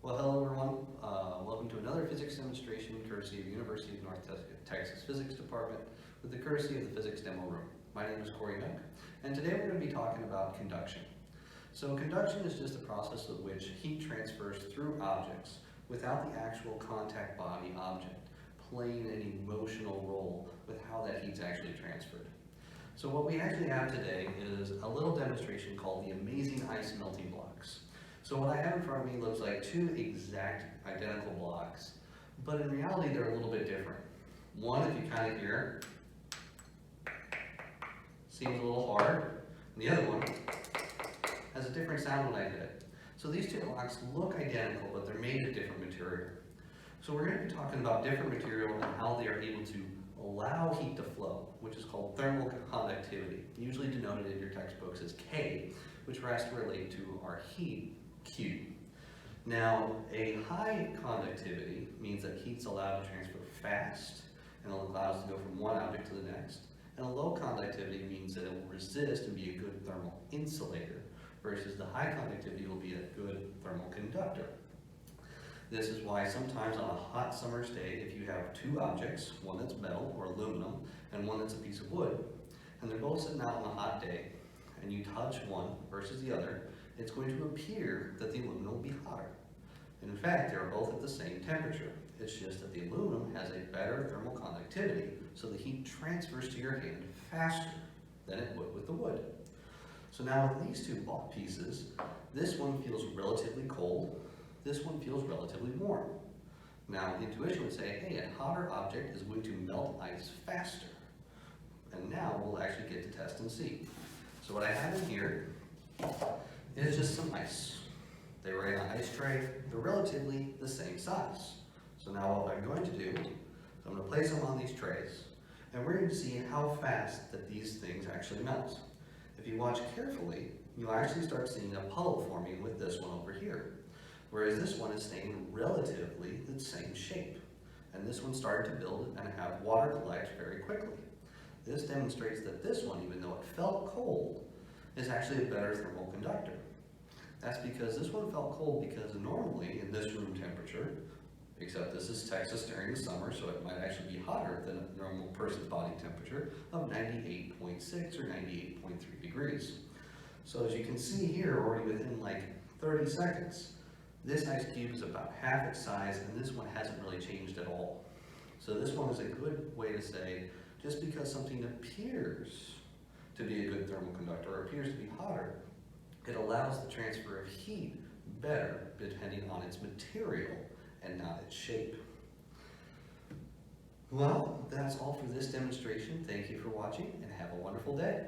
Well, hello everyone. Welcome to another physics demonstration courtesy of University of North Texas Physics Department with the courtesy of the Physics Demo Room. My name is Corey Nook, and today we're going to be talking about conduction. So conduction is just a process of which heat transfers through objects without the actual contact body object playing an emotional role with how that heat's actually transferred. So what we actually have today is a little demonstration called the Amazing Ice Melting Blocks. So what I have in front of me looks like two exact identical blocks, but in reality they're a little bit different. One, if you kind of hear, seems a little hard, and the other one has a different sound when I hit it. So these two blocks look identical, but they're made of different material. So we're going to be talking about different material and how they are able to allow heat to flow, which is called thermal conductivity, usually denoted in your textbooks as K, which has to relate to our heat, Q. Now, a high conductivity means that heat's allowed to transfer fast and allows to go from one object to the next. And a low conductivity means that it will resist and be a good thermal insulator, versus the high conductivity will be a good thermal conductor. This is why sometimes on a hot summer's day, if you have two objects, one that's metal or aluminum and one that's a piece of wood, and they're both sitting out on a hot day, and you touch one versus the other, it's going to appear that the aluminum will be hotter. And in fact, they're both at the same temperature. It's just that the aluminum has a better thermal conductivity, so the heat transfers to your hand faster than it would with the wood. So now with these two block pieces, this one feels relatively cold, this one feels relatively warm. Now intuition would say, hey, a hotter object is going to melt ice faster. And now we'll actually get to test and see. So what I have in here is just some ice. They were in an ice tray. They're relatively the same size. So now what I'm going to do is I'm going to place them on these trays, and we're going to see how fast that these things actually melt. If you watch carefully, you'll actually start seeing a puddle forming with this one over here, whereas this one is staying relatively the same shape. And this one started to build and have water collect very quickly. This demonstrates that this one, even though it felt cold, is actually a better thermal conductor. That's because this one felt cold because normally in this room temperature, except this is Texas during the summer, so it might actually be hotter than a normal person's body temperature of 98.6 or 98.3 degrees. So as you can see here, already within like 30 seconds, this ice cube is about half its size, and this one hasn't really changed at all. So this one is a good way to say, just because something appears to be a good thermal conductor or appears to be hotter, it allows the transfer of heat better depending on its material and not its shape. Well, that's all for this demonstration. Thank you for watching and have a wonderful day.